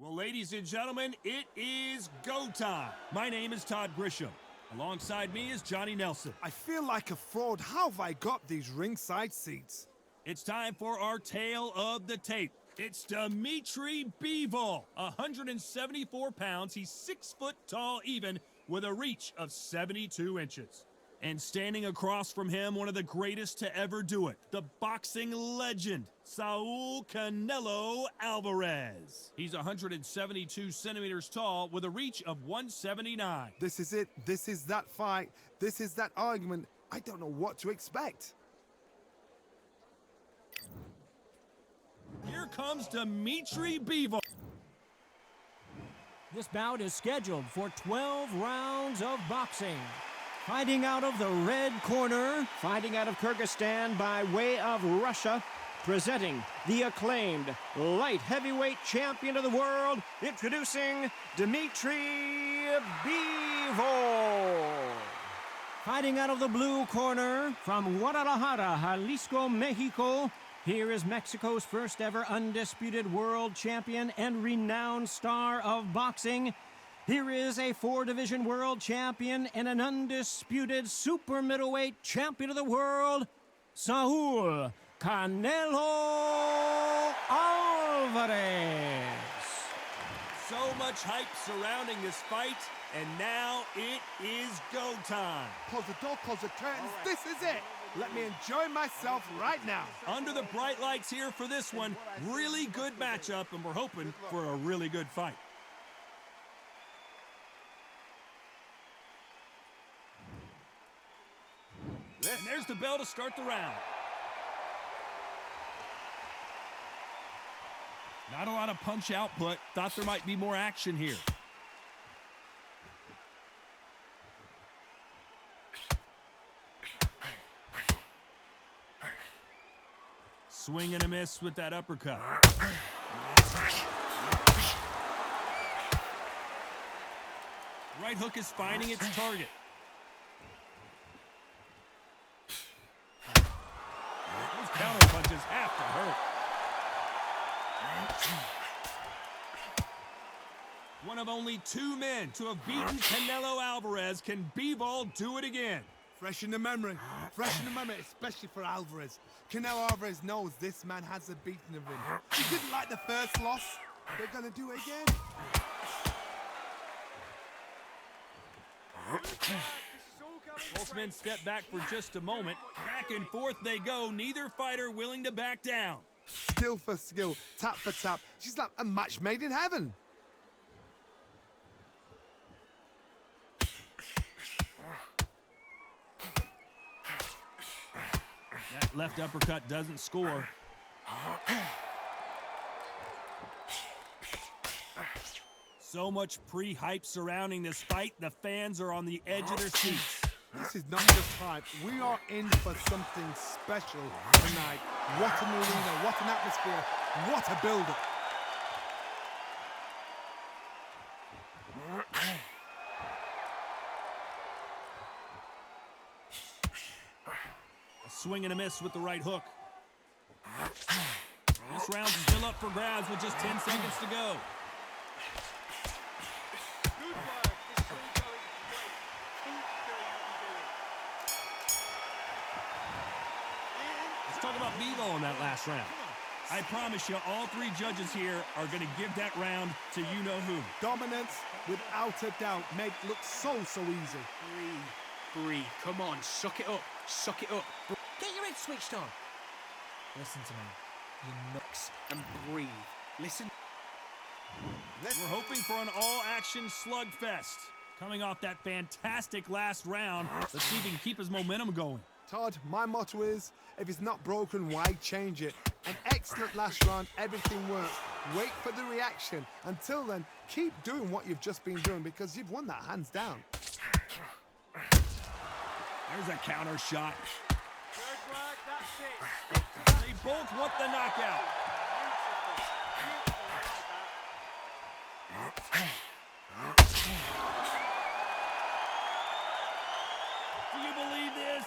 Well, ladies and gentlemen, it is go time. My name is Todd Grisham. Alongside me is Johnny Nelson. I feel like a fraud. How have I got these ringside seats? It's time for our tale of the tape. It's Dimitri Bivol, 174 pounds. He's 6 foot tall even, with a reach of 72 inches. And standing across from him, one of the greatest to ever do it, the boxing legend, Saul Canelo Alvarez. He's 172 centimeters tall with a reach of 179. This is it. This is that fight. This is that argument. I don't know what to expect. Here comes Dimitri Bivol. This bout is scheduled for 12 rounds of boxing. Fighting out of the red corner, fighting out of Kyrgyzstan by way of Russia, presenting the acclaimed light heavyweight champion of the world, introducing Dimitri Bivol. Fighting out of the blue corner, from Guadalajara, Jalisco, Mexico, here is Mexico's first ever undisputed world champion and renowned star of boxing. Here is a 4-division world champion and an undisputed super middleweight champion of the world, Saul Canelo Alvarez. So much hype surrounding this fight, and now it is go time. Close the door, close the curtains. This is it. Let me enjoy myself right now. Under the bright lights here for this one, really good matchup, and we're hoping for a really good fight. And there's the bell to start the round. Not a lot of punch output. Thought there might be more action here. Swing and a miss with that uppercut. Right hook is finding its target. Those counter punches have to hurt. One of only 2 men to have beaten Canelo Alvarez. Can Bivol do it again? Fresh in the memory. Fresh in the memory, especially for Alvarez. Canelo Alvarez knows this man has a beating of him. He didn't like the first loss. They're going to do it again. Both men step back for just a moment. Back and forth they go. Neither fighter willing to back down. Skill for skill, tap for tap. She's like a match made in heaven. That left uppercut doesn't score. So much pre-hype surrounding this fight, the fans are on the edge of their seats. This is not just hype. We are in for something special tonight. What an arena, what an atmosphere, what a build-up. A swing and a miss with the right hook. This round's still up for grabs with just 10 seconds to go. Let's talk about Bivol in that last round. I promise you, all 3 judges here are going to give that round to you-know-who. Dominance, without a doubt, make it look so easy. Breathe. Come on, suck it up. Suck it up. Get your head switched on. Listen to me, you nooks, And breathe. Listen. We're hoping for an all-action slugfest. Coming off that fantastic last round, let's see if he can keep his momentum going. Todd, my motto is, if it's not broken, why change it? An excellent last round, everything works. Wait for the reaction. Until then, keep doing what you've just been doing because you've won that hands down. There's a counter shot. They both want the knockout. Do you believe this?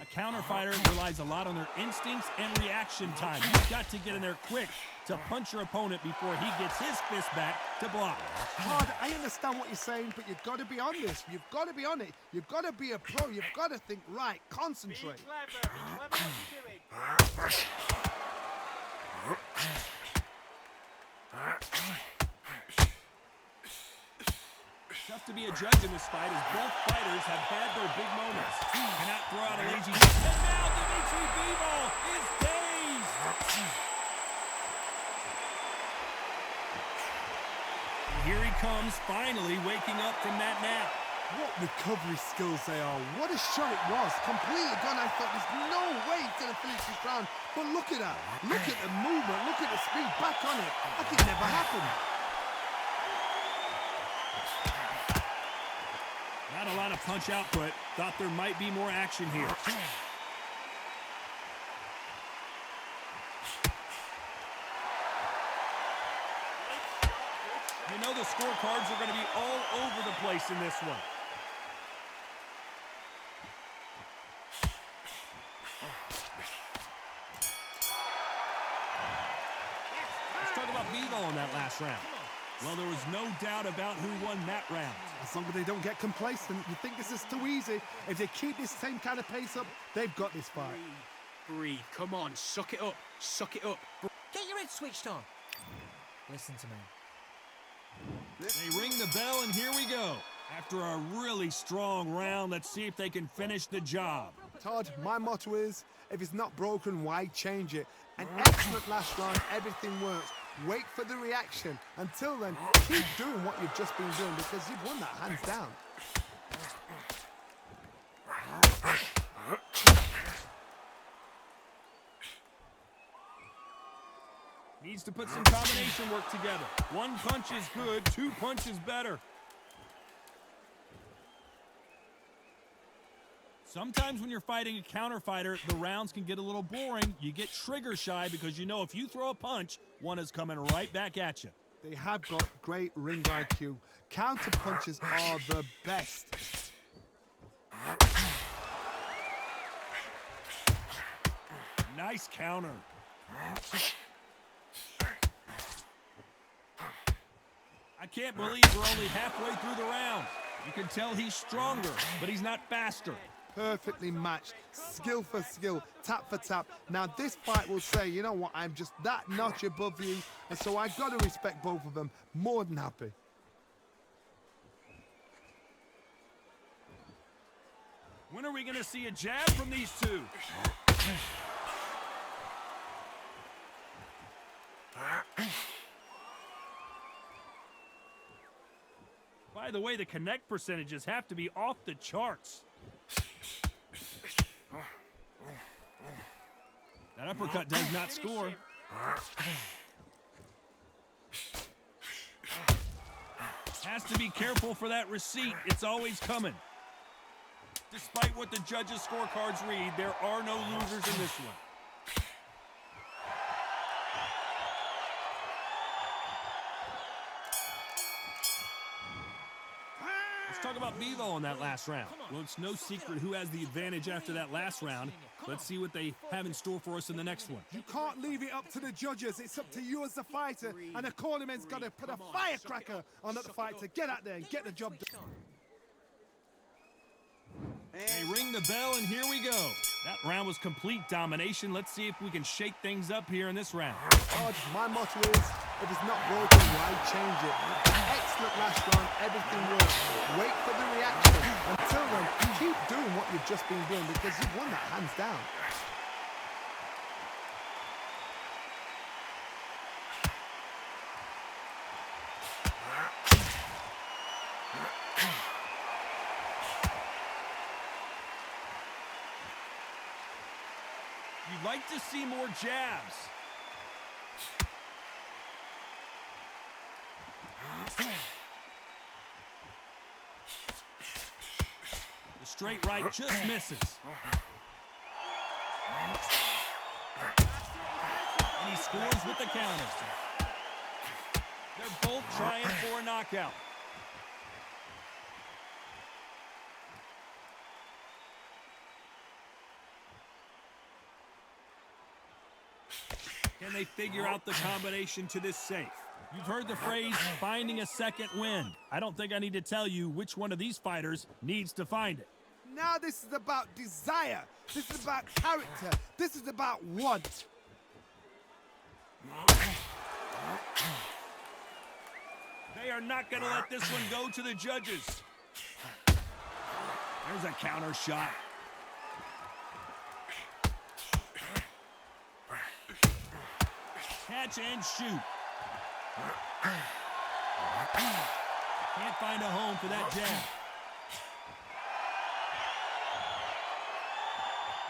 A counter fighter relies a lot on their instincts and reaction time. You've got to get in there quick to punch your opponent before he gets his fist back to block. Todd, I understand what you're saying, but you've got to be on this. You've got to be on it. You've got to be a pro. You've got to think right. Concentrate. Be clever what you're doing. Tough to be a judge in this fight as both fighters have had their big moments. Cannot throw out a lazy jab. And now Dimitri Bivol is dazed. Here he comes, finally waking up from that nap. What recovery skills they are. What a shot it was. Completely gone. I thought there's no way he's going to finish this round. But look at that. Look at the movement. Look at the speed. Back on it. Like it never happened. Not a lot of punch output. Thought there might be more action here. You know the scorecards are going to be all over the place in this one. Let's talk about Bivol in that last round. Well, there was no doubt about who won that round. As long as they don't get complacent, you think this is too easy. If they keep this same kind of pace up, they've got this fight. Breathe. Come on, suck it up. Suck it up. Get your head switched on. Listen to me. They ring the bell, and here we go. After a really strong round, let's see if they can finish the job. Todd, my motto is, if it's not broken, why change it? An excellent last round, everything works. Wait for the reaction. Until then, keep doing what you've just been doing because you've won that hands down. Needs to put some combination work together. One punch is good, two punches better. Sometimes when you're fighting a counter fighter, the rounds can get a little boring. You get trigger shy because you know if you throw a punch, one is coming right back at you. They have got great ring IQ. Counter punches are the best. Nice counter. I can't believe we're only halfway through the round. You can tell he's stronger, but he's not faster. Perfectly matched, skill for skill, tap for tap. Now this fight will say, you know what, I'm just that notch above you, and so I've got to respect both of them. More than happy. When are we going to see a jab from these two? By the way, the connect percentages have to be off the charts. That uppercut does not score. Has to be careful for that receipt. It's always coming. Despite what the judges' scorecards read, there are no losers in this one. Talk about Bivol in that last round. Well, it's no secret who has the advantage after that last round. Let's see what they have in store for us in the next one. You can't leave it up to the judges. It's up to you as the fighter, and the cornerman's got to put a firecracker on that fight to get out there and get the job done. They ring the bell, and here we go. That round was complete domination. Let's see if we can shake things up here in this round. Todd, my motto is, if it's not broken, why change it? Excellent last round, everything works. Wait for the reaction. Until then, keep doing what you've just been doing because you've won that hands down. You'd like to see more jabs. The straight right just misses. And he scores with the counter. They're both trying for a knockout. Can they figure out the combination to this safe? You've heard the phrase, finding a second wind. I don't think I need to tell you which one of these fighters needs to find it. Now this is about desire. This is about character. This is about want. They are not going to let this one go to the judges. There's a counter shot. Catch and shoot. Can't find a home for that jab.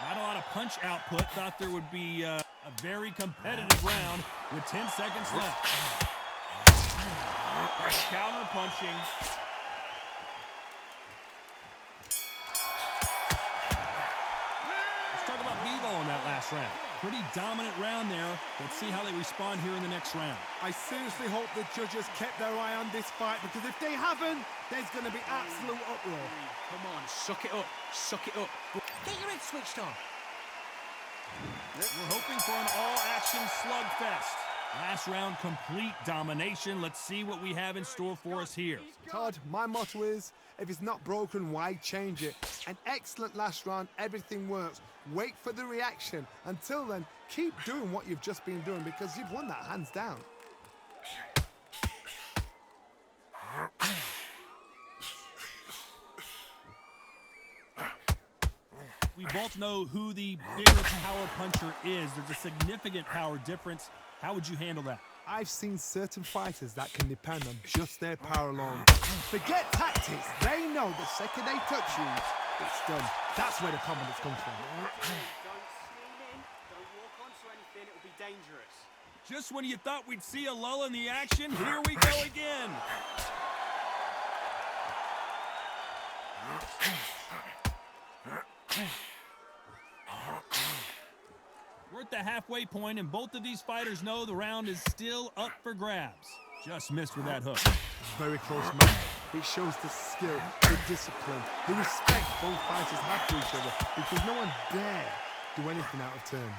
Not a lot of punch output. Thought there would be a very competitive round with 10 seconds left. Counter punching. Let's talk about Bivol in that last round. Pretty dominant round there. Let's see how they respond here in the next round. I seriously hope the judges kept their eye on this fight, because if they haven't, there's going to be absolute uproar. Come on, suck it up. Suck it up. Get your head switched on. We're hoping for an all-action slugfest. Last round, complete domination. Let's see what we have in store for us here. Todd, my motto is, if it's not broken, why change it? An excellent last round, everything works. Wait for the reaction. Until then, keep doing what you've just been doing, because you've won that hands down. We both know who the bigger power puncher is. There's a significant power difference. How would you handle that? I've seen certain fighters that can depend on just their power alone. Forget tactics. They know the second they touch you, it's done. That's where the confidence comes from. Don't scheme in. Don't walk onto anything. It'll be dangerous. Just when you thought we'd see a lull in the action, here we go again. We're at the halfway point, and both of these fighters know the round is still up for grabs. Just missed with that hook. Very close match. It shows the skill, the discipline, the respect both fighters have for each other, because no one dare do anything out of turn.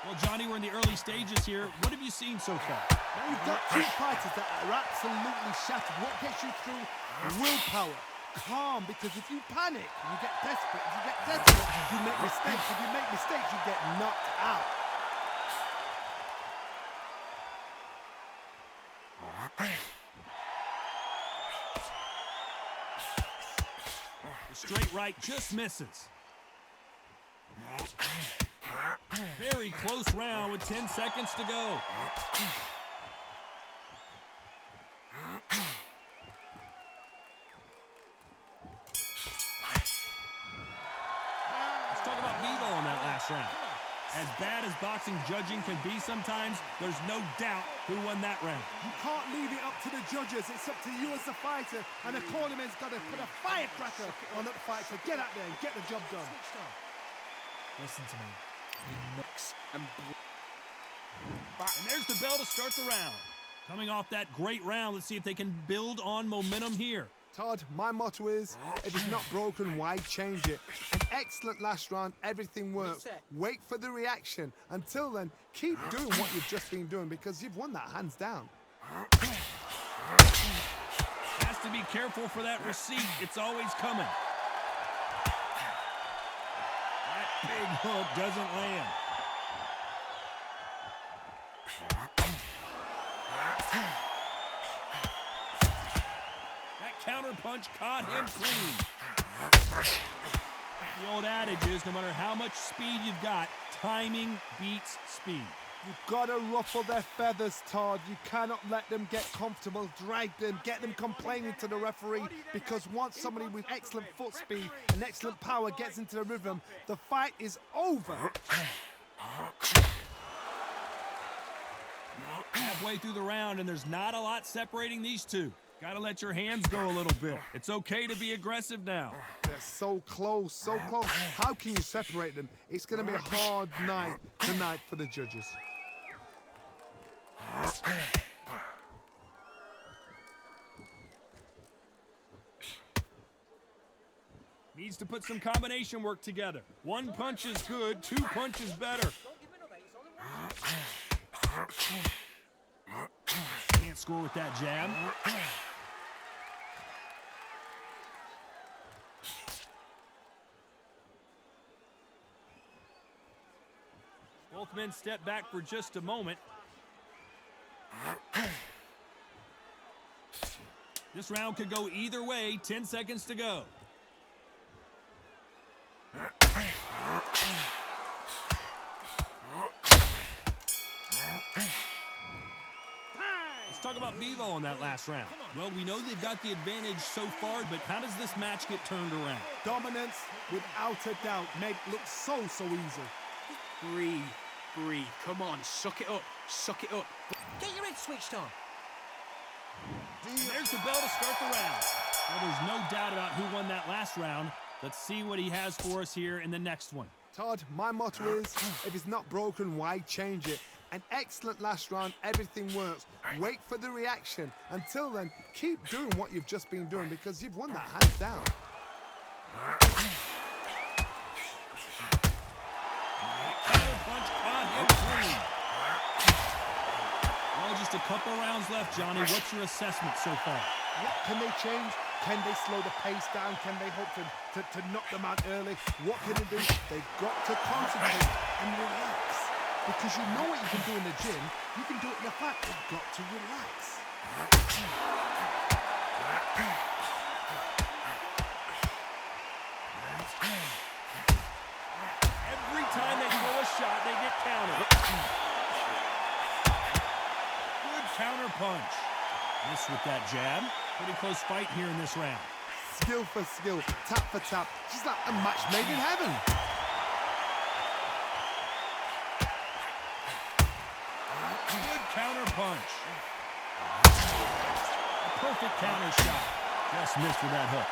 Well, Johnny, we're in the early stages here. What have you seen so far? Now you've got two fighters that are absolutely shattered. What gets you through? Willpower. Calm, because if you panic, you get desperate. If you get desperate, you make mistakes. If you make mistakes, you get knocked out. The straight right just misses. Very close round with 10 seconds to go. Let's talk about Bivol in that last round. As bad as boxing judging can be sometimes, there's no doubt who won that round. You can't leave it up to the judges. It's up to you as the fighter, and the cornerman's got to put a firecracker on that fight to get out there and get the job done. Listen to me. You nuts. And there's the bell to start the round. Coming off that great round, let's see if they can build on momentum here. Todd, my motto is, if it's not broken, why change it? An excellent last round, everything works. Wait for the reaction. Until then, keep doing what you've just been doing, because you've won that hands down. Has to be careful for that receipt. It's always coming. That big hook doesn't land. Counter punch caught him clean. The old adage is, no matter how much speed you've got, timing beats speed. You've got to ruffle their feathers, Todd. You cannot let them get comfortable, drag them, get them complaining to the referee, because once somebody with excellent foot speed and excellent power gets into the rhythm, the fight is over. Halfway through the round, and there's not a lot separating these two. Got to let your hands go a little bit. It's okay to be aggressive now. They're so close, so close. How can you separate them? It's going to be a hard night tonight for the judges. Needs to put some combination work together. One punch is good, two punches better. Can't score with that jab. Both men step back for just a moment. This round could go either way. 10 seconds to go. Let's talk about Bivol in that last round. Well, we know they've got the advantage so far, but how does this match get turned around? Dominance, without a doubt, made it look so easy. Breathe, breathe. Come on, suck it up, suck it up. Get your head switched on. And there's the bell to start the round. Well, there's no doubt about who won that last round. Let's see what he has for us here in the next one. Todd, my motto is, if it's not broken, why change it? An excellent last round, everything works. Wait for the reaction. Until then, keep doing what you've just been doing because you've won that hands down. Counter punch caught him clean. Well, just a couple rounds left, Johnny. What's your assessment so far? What can they change? Can they slow the pace down? Can they hope to knock them out early? What can they do? They've got to concentrate and relax. Because you know what you can do in the gym, you can do it in the fight. You've got to relax. Every time they throw a shot, they get countered. Good counter punch. Miss with that jab. Pretty close fight here in this round. Skill for skill, tap for tap. Just like a match made in heaven. Good counter punch. A perfect counter shot. Just missed with that hook.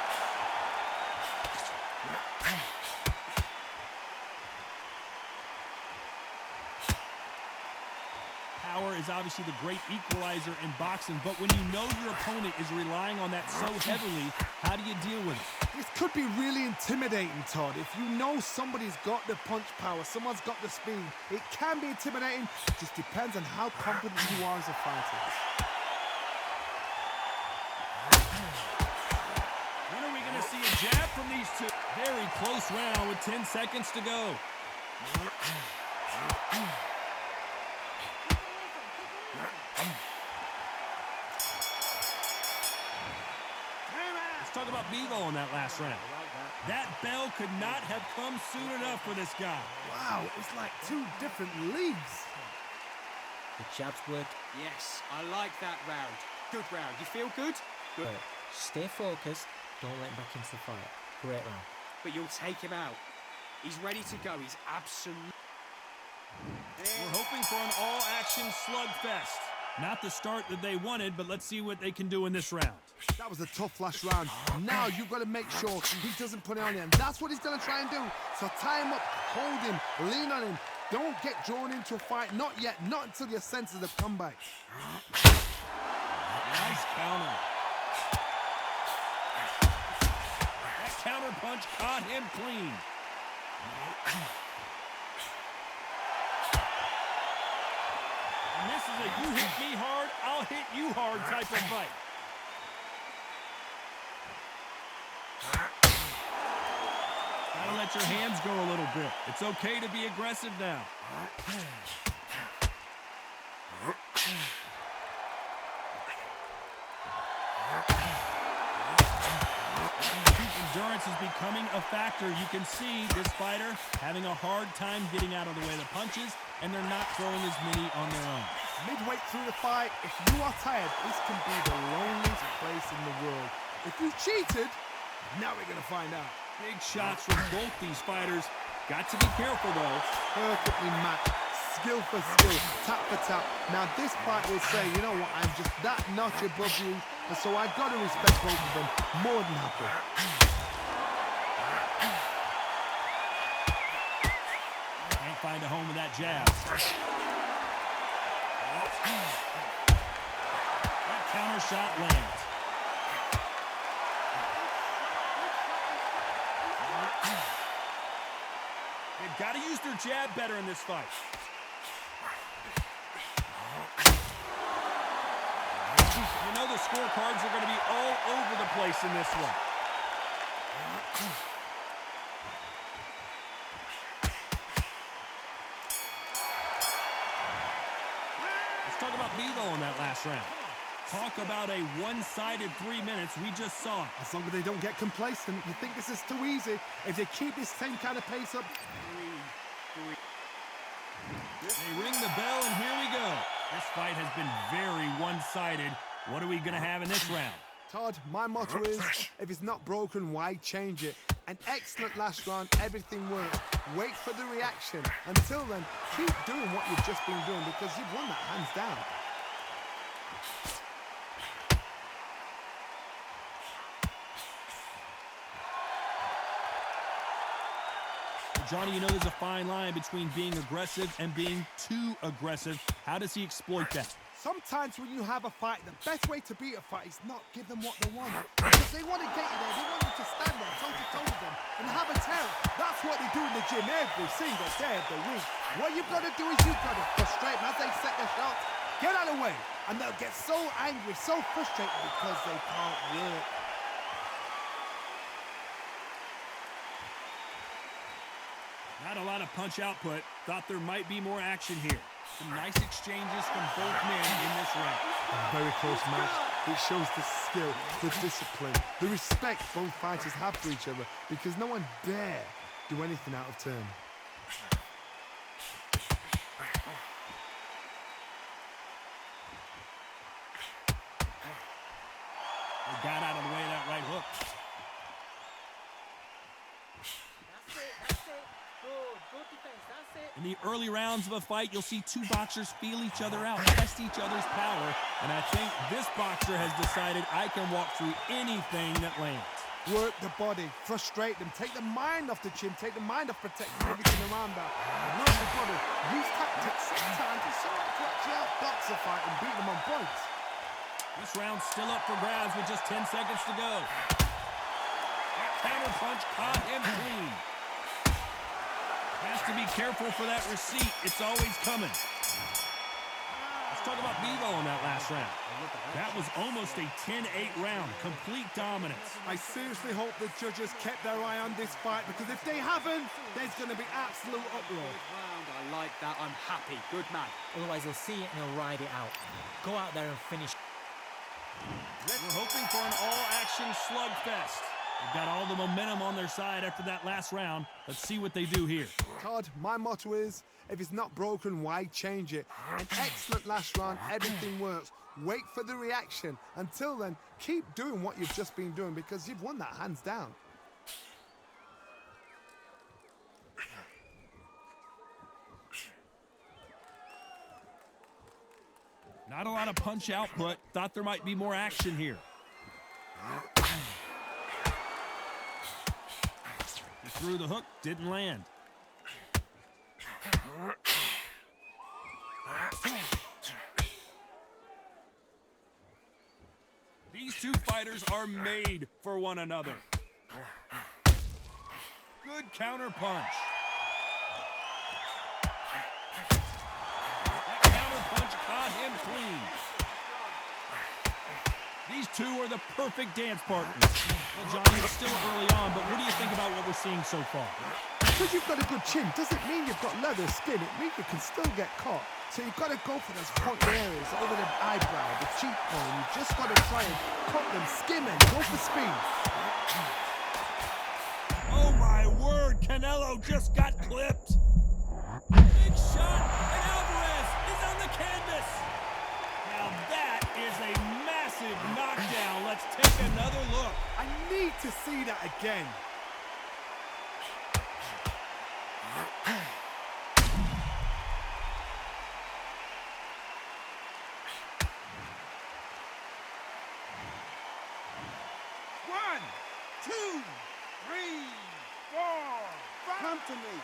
Power is obviously the great equalizer in boxing, but when you know your opponent is relying on that so heavily, how do you deal with it? This could be really intimidating, Todd. If you know somebody's got the punch power, someone's got the speed, it can be intimidating. It just depends on how confident you are as a fighter. When are we going to see a jab from these two? Very close round with 10 seconds to go. Let's talk about Bivol in that last round. That bell could not have come soon enough for this guy. Wow, it's like two different leagues. The jabs work. Yes, I like that round. Good round. You feel good? Good. But stay focused. Don't let him back into the fight. Great round. But you'll take him out. He's ready to go. He's absolutely... We're hoping for an all-action slugfest. Not the start that they wanted, but let's see what they can do in this round. That was a tough last round. Now you've got to make sure he doesn't put it on you, and that's what he's going to try and do. So tie him up, hold him, lean on him. Don't get drawn into a fight. Not yet. Not until your senses have come back. Nice counter. That counter punch caught him clean. And this is a you hit me hard, I'll hit you hard type of fight. Gotta let your hands go a little bit. It's okay to be aggressive now. Endurance is becoming a factor. You can see this fighter having a hard time getting out of the way of the punches, and they're not throwing as many on their own. Midway through the fight, if you are tired, this can be the loneliest place in the world. If you cheated, now we're going to find out. Big shots from both these fighters. Got to be careful, though. Perfectly matched. Skill for skill, tap for tap. Now this fight will say, you know what, I'm just that notch above you, and so I've got to respect both of them more than happy. Can't find a home with that jab. That counter shot lands. got to use their jab better in this fight. You know the scorecards are going to be all over the place in this one. Let's talk about Bivol in that last round. Talk about a one-sided 3 minutes. We just saw it. As long as they don't get complacent, you think this is too easy. If they keep this same kind of pace up. They ring the bell, and here we go. This fight has been very one-sided. What are we going to have in this round? Todd, my motto is, if it's not broken, why change it? An excellent last round, everything worked. Wait for the reaction. Until then, keep doing what you've just been doing because you've won that hands down. Johnny, you know there's a fine line between being aggressive and being too aggressive. How does he exploit that? Sometimes when you have a fight, the best way to beat a fight is not give them what they want. Because they want to get you there. They want you to stand there toe-to-toe with them and have a terror. That's what they do in the gym every single day of the week. What you've got to do is you've got to frustrate them as they set their shots. Get out of the way. And they'll get so angry, so frustrated because they can't work. Not a lot of punch output. Thought there might be more action here. Some nice exchanges from both men in this round. A very close match. It shows the skill, the discipline, the respect both fighters have for each other because no one dare do anything out of turn. They got out of the way of that right hook. In the early rounds of a fight, you'll see two boxers feel each other out, test each other's power, and I think this boxer has decided I can walk through anything that lands. Work the body, frustrate them, take the mind off the chin, take the mind off protecting everything around that. Work the body, use tactics sometimes to actually outbox a fight and beat them on points. This round's still up for grabs with just 10 seconds to go. That counter punch caught him clean. Has to be careful for that receipt. It's always coming. Let's talk about Bivol in that last round. That was almost a 10-8 round. Complete dominance. I seriously hope the judges kept their eye on this fight because if they haven't, there's going to be absolute uproar. I like that. I'm happy. Good man. Otherwise, he'll see it and he'll ride it out. Go out there and finish. We're hoping for an all-action slugfest. They've got all the momentum on their side after that last round. Let's see what they do here. Todd, my motto is, if it's not broken, why change it? An excellent last round, everything works. Wait for the reaction. Until then, keep doing what you've just been doing because you've won that hands down. Not a lot of punch output. Thought there might be more action here. He threw the hook, didn't land. These two fighters are made for one another. Good counter punch. That counter punch caught him clean. These two are the perfect dance partners. Well, Johnny, it's still early on, but what do you think about what we're seeing so far? Because you've got a good chin doesn't mean you've got leather skin. It means you can still get caught. So you've got to go for those pointy areas over the eyebrow, the cheekbone. You've just got to try and cut them, skim them, go for speed. Oh my word, Canelo just got clipped. Big shot, and Alvarez is on the canvas. Now that is a massive knockdown. Let's take another look. I need to see that again. One, two, three, four. Come to me.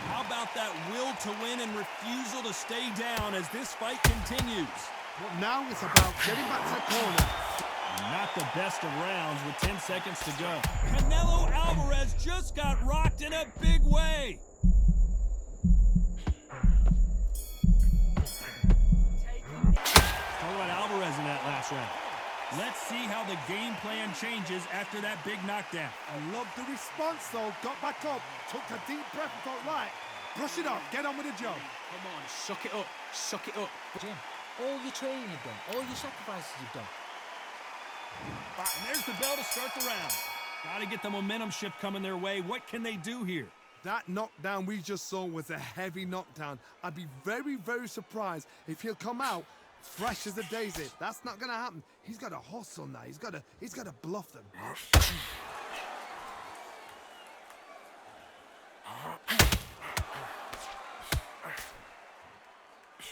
How about that will to win and refusal to stay down as this fight continues? But now it's about getting back to the corner. Not the best of rounds with 10 seconds to go. Canelo Alvarez just got rocked in a big way. Talk about Alvarez in that last round. Let's see how the game plan changes after that big knockdown. I love the response, though. Got back up, took a deep breath, and thought, right, brush it off, get on with the job. Come on, suck it up, suck it up. Jim, all your training you've done, all your sacrifices you've done. And there's the bell to start the round. Got to get the momentum shift coming their way. What can they do here? That knockdown we just saw was a heavy knockdown. I'd be very, very surprised if he'll come out fresh as a daisy. That's not gonna happen. He's got to hustle now. He's got to bluff them.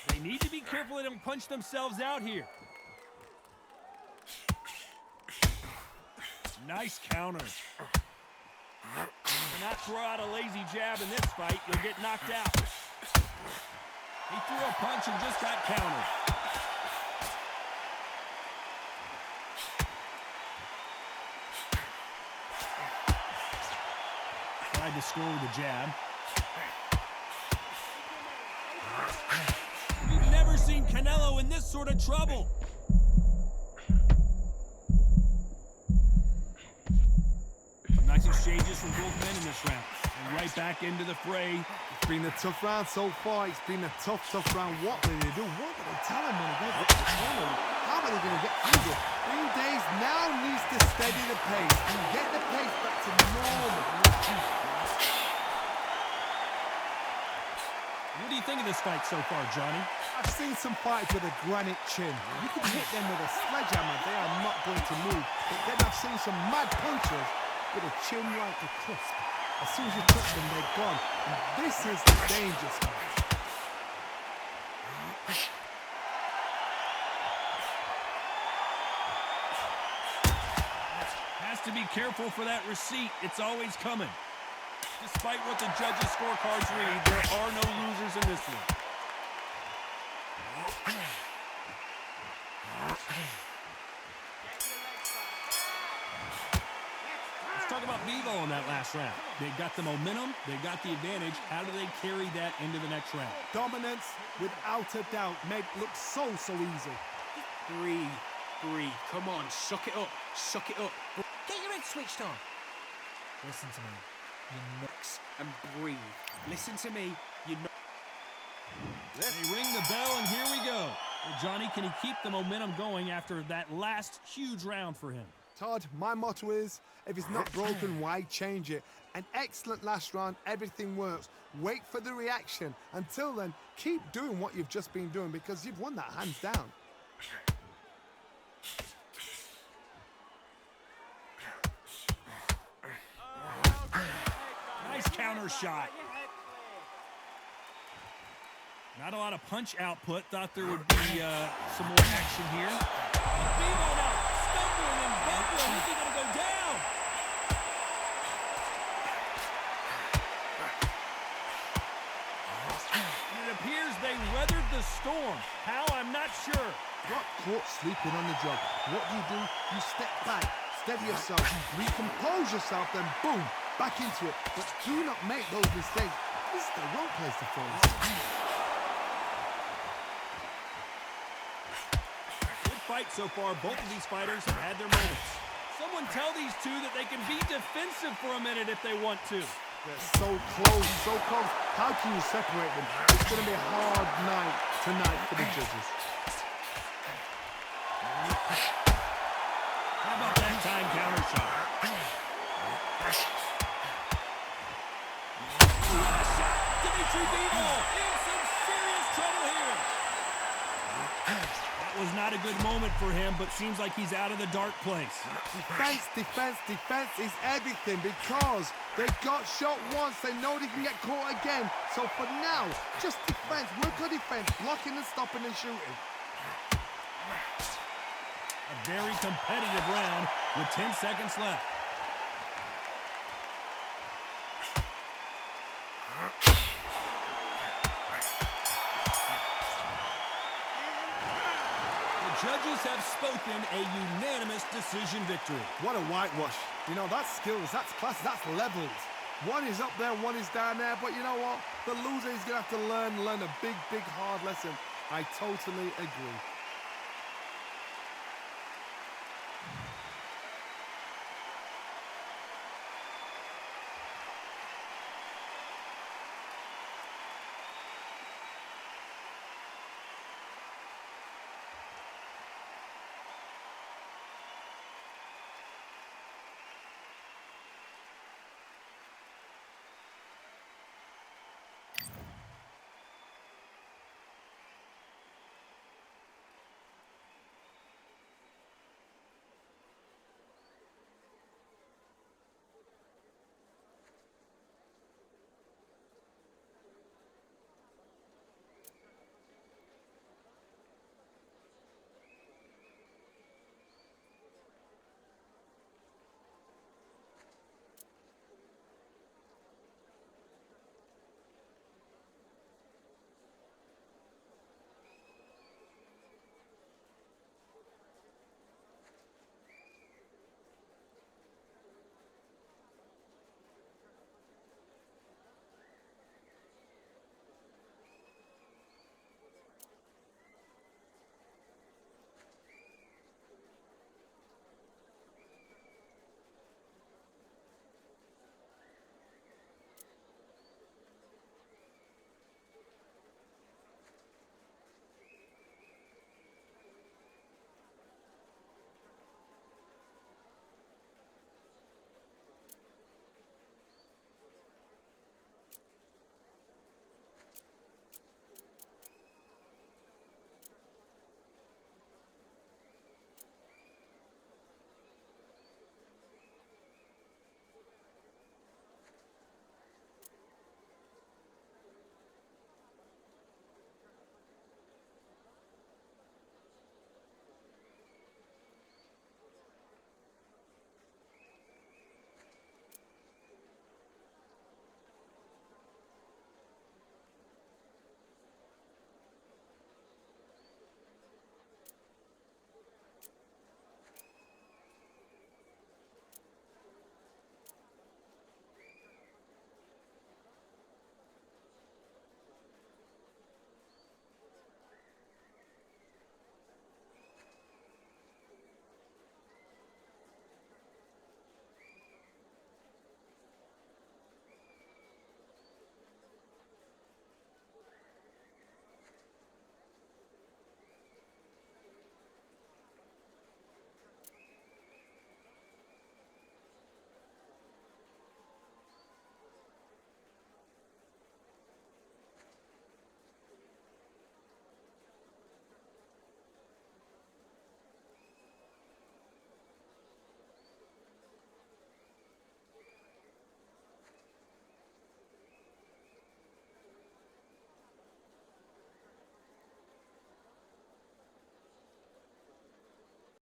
They need to be careful they don't punch themselves out here. Nice counter. Do not throw out a lazy jab in this fight. You'll get knocked out. He threw a punch and just got countered. Tried to score with a jab. We've never seen Canelo in this sort of trouble. Nice exchanges from both men in this round. And right back into the fray. It's been a tough round so far. It's been a tough round. What will they do? What will they tell him when they get to the corner? How are they going to get through it? 3 days now needs to steady the pace and get the pace back to normal. What do you think of this fight so far, Johnny? I've seen some fighters with a granite chin. You can hit them with a sledgehammer. They are not going to move. But then I've seen some mad punchers with a chin like a crisp. As soon as you touch them, they're gone. And this is the dangerous part. Has to be careful for that receipt. It's always coming. Despite what the judges' scorecards read, there are no losers in this one. Let's talk about Bivol in that last round. They got the momentum, they got the advantage. How do they carry that into the next round? Dominance, without a doubt, made it look so easy. Breathe. Come on, suck it up, suck it up. Get your head switched on. Listen to me. You Relax and breathe. Listen to me, you know. They ring the bell, and here we go. Well, Johnny, can he keep the momentum going after that last huge round for him? Todd, my motto is, if it's not broken, why change it? An excellent last round, everything works. Wait for the reaction. Until then, keep doing what you've just been doing because you've won that hands down. Nice counter shot. Not a lot of punch output. Thought there would be some more action here. Bivol now stumbling and bumbling. Is he going to go down? And it appears they weathered the storm. How? I'm not sure. Got caught sleeping on the job. What do? You step back, steady yourself, recompose yourself, then boom, back into it. But do not make those mistakes. This is the wrong place to fall. Good fight so far. Both of these fighters have had their moments. Someone tell these two that they can be defensive for a minute if they want to. They're so close, so close. How can you separate them? It's going to be a hard night tonight for the judges. How about that time counter shot? Dimitri Bivol in some serious trouble here. That was not a good moment for him, but seems like he's out of the dark place. Defense is everything because they got shot once. They know they can get caught again. So for now, just defense. Work on defense, blocking and stopping and shooting. A very competitive round with 10 seconds left. The judges have spoken a unanimous decision victory. What a whitewash. You know, that's skills, that's class, that's levels. One is up there, one is down there, but you know what? The loser is going to have to learn a big, hard lesson. I totally agree.